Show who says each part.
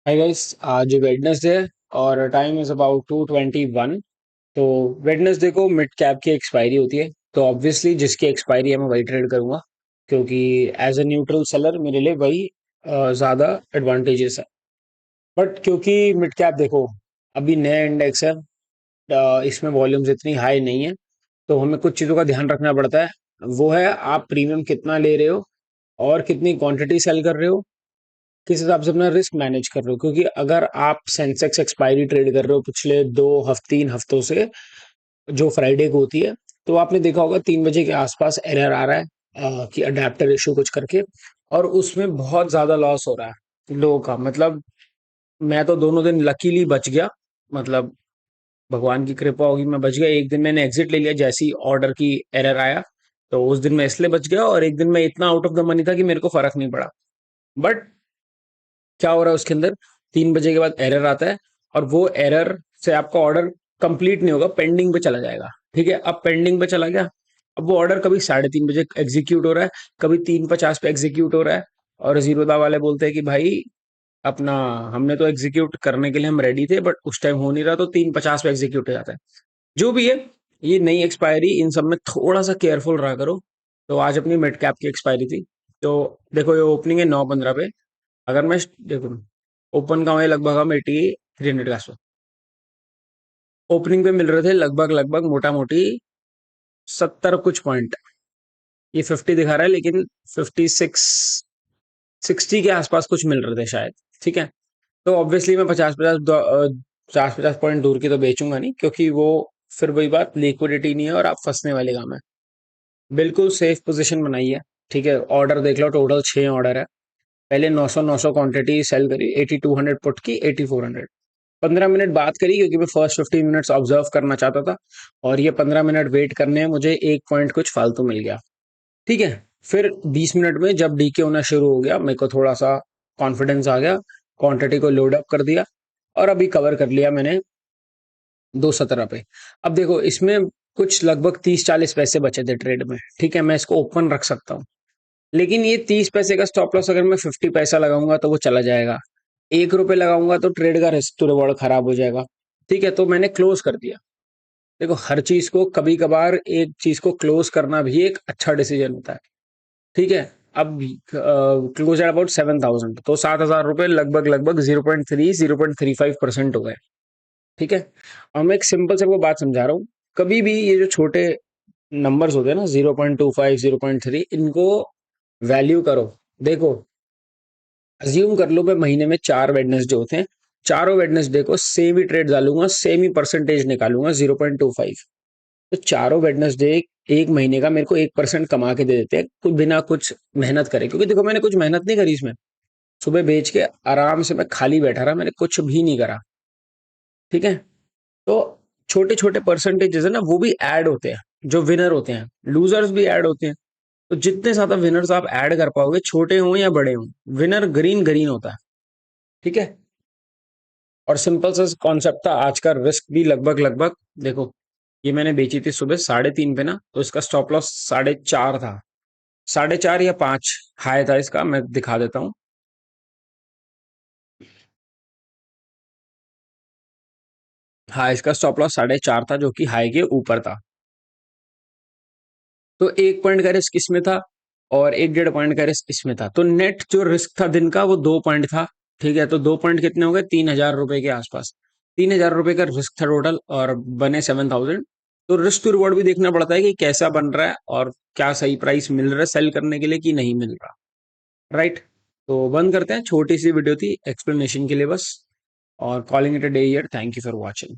Speaker 1: Hi guys, आज Wednesday है और टाइम इज अबाउट 2:21। तो वेडनेसडे को मिड कैप की एक्सपायरी होती है। तो ऑब्वियसली जिसकी एक्सपायरी है मैं वही ट्रेड करूंगा, क्योंकि एज अ न्यूट्रल सेलर मेरे लिए वही ज़्यादा एडवांटेजेस है। बट क्योंकि मिड कैप देखो, अभी नया इंडेक्स है, इसमें वॉल्यूम्स इतनी हाई नहीं है, तो हमें कुछ चीज़ों का ध्यान रखना पड़ता है। वो है, आप प्रीमियम कितना ले रहे हो और कितनी क्वांटिटी सेल कर रहे हो, किस हिसाब से अपना रिस्क मैनेज कर रहे हो। क्योंकि अगर आप सेंसेक्स एक्सपायरी ट्रेड कर रहे हो पिछले 2 हफ्ते 3 हफ्तों से, जो फ्राइडे को होती है, तो आपने देखा होगा 3 बजे के आसपास एरर आ रहा है कि अडेप्टर इशू कुछ करके, और उसमें बहुत ज्यादा लॉस हो रहा है लोगों का। मतलब मैं तो दोनों दिन लकीली बच गया, मतलब भगवान की कृपा होगी मैं बच गया। एक दिन मैंने एग्जिट ले लिया जैसे ही ऑर्डर की एरर आया, तो उस दिन मैं इसलिए बच गया, और एक दिन मैं इतना आउट ऑफ द मनी था कि मेरे को फर्क नहीं पड़ा। बट क्या हो रहा है उसके अंदर, 3 बजे के बाद एरर आता है, और वो एरर से आपका ऑर्डर कंप्लीट नहीं होगा, पेंडिंग पे चला जाएगा। ठीक है, अब पेंडिंग पे चला गया, अब वो ऑर्डर कभी 3:30 बजे एग्जीक्यूट हो रहा है, कभी 3:50 पे एग्जीक्यूट हो रहा है, और जीरोधा वाले बोलते हैं कि भाई अपना, हमने तो एग्जीक्यूट करने के लिए हम रेडी थे, बट उस टाइम हो नहीं रहा, तो 3:50 पे एग्जीक्यूट हो जाता है। जो भी है, ये नई एक्सपायरी, इन सब में थोड़ा सा केयरफुल रहा करो। तो आज अपनी मिड कैप की एक्सपायरी थी। तो देखो, ये ओपनिंग है 9:15 पे। अगर मैं देखो, ओपन का वही लगभग हम 8300 के आसपास ओपनिंग पे मिल रहे थे, लगभग लगभग मोटा मोटी 70 कुछ पॉइंट। ये 50 दिखा रहा है, लेकिन 56 60 के आसपास कुछ मिल रहे थे शायद। ठीक है, तो ऑब्वियसली मैं 50 50 पॉइंट दूर की तो बेचूंगा नहीं, क्योंकि वो फिर वही बात, लिक्विडिटी नहीं है और आप फंसने वाले काम है। बिल्कुल सेफ पोजीशन बनाई है। ठीक है, ऑर्डर देख लो, टोटल 6 ऑर्डर है। पहले 900 क्वांटिटी सेल करी, 8200 पुट की, 8400 15 मिनट बात करी, क्योंकि मैं फर्स्ट 15 मिनट्स ऑब्जर्व करना चाहता था, और ये 15 मिनट वेट करने में मुझे 1 पॉइंट कुछ फालतू मिल गया। ठीक है, फिर 20 मिनट में जब डीके होना शुरू हो गया, मेरे को थोड़ा सा कॉन्फिडेंस आ गया, क्वांटिटी को लोड अप कर दिया, और अभी कवर कर लिया मैंने 2:17 पे। अब देखो, इसमें कुछ लगभग 30 40 पैसे बचे थे ट्रेड में। ठीक है, मैं इसको ओपन रख सकता हूँ, लेकिन ये 30 पैसे का स्टॉप लॉस अगर मैं 50 पैसा लगाऊंगा तो वो चला जाएगा। 1 रुपए लगाऊंगा तो ट्रेड का रिस्क टू रिवॉर्ड खराब हो जाएगा। ठीक है, तो मैंने क्लोज कर दिया। देखो, हर चीज को कभी कभार एक चीज को क्लोज करना भी एक अच्छा डिसीजन होता है। ठीक है, अब क्लोज एट अबाउट 7,000, तो 7,000 रुपए लगभग लगभग 0.35% हो गए। ठीक है, और मैं एक सिंपल से आपको बात समझा रहा हूँ। कभी भी ये जो छोटे नंबर्स होते हैं ना, 0.25 0.3, इनको वैल्यू करो। देखो, अज्यूम कर लो मैं महीने में 4 वेडनेसडे होते हैं, चारों वेडनेसडे को सेम ही ट्रेड डालूंगा, सेम ही परसेंटेज निकालूंगा 0.25। तो चारों वेडनेसडे एक महीने का मेरे को 1% कमा के दे देते हैं, कुछ बिना कुछ मेहनत करे। क्योंकि देखो, मैंने कुछ मेहनत नहीं करी इसमें, सुबह बेच के आराम से मैं खाली बैठा रहा, मैंने कुछ भी नहीं करा। ठीक है, तो छोटे छोटे परसेंटेजेस है ना, वो भी ऐड होते हैं। जो विनर होते हैं, लूजर्स भी ऐड होते हैं। तो जितने ज्यादा विनर्स आप ऐड कर पाओगे, छोटे हों या बड़े हों, विनर ग्रीन ग्रीन होता है। ठीक है, और सिंपल सा कॉन्सेप्ट था। आज का रिस्क भी लगभग लगभग, देखो, ये मैंने बेची थी सुबह 3:30 पे ना, तो इसका स्टॉप लॉस 4.5 था, 4.5 या 5 हाई था इसका। मैं दिखा देता हूँ। हाँ, इसका स्टॉप लॉस 4.5 था, जो कि हाई के ऊपर था। तो 1 पॉइंट का रिस्क इसमें था, और 1 1.5 पॉइंट का रिस्क इसमें था। तो नेट जो रिस्क था दिन का, वो 2 पॉइंट था। ठीक है, तो 2 पॉइंट कितने हो गए, 3,000 रुपए के आसपास। 3,000 रुपए का रिस्क था टोटल, और बने 7,000। तो रिस्क टू रिवॉर्ड भी देखना पड़ता है कि कैसा बन रहा है, और क्या सही प्राइस मिल रहा है सेल करने के लिए कि नहीं मिल रहा। राइट, तो बंद करते हैं। छोटी सी वीडियो थी एक्सप्लेनेशन के लिए बस, और calling it a day here. Thank you for watching.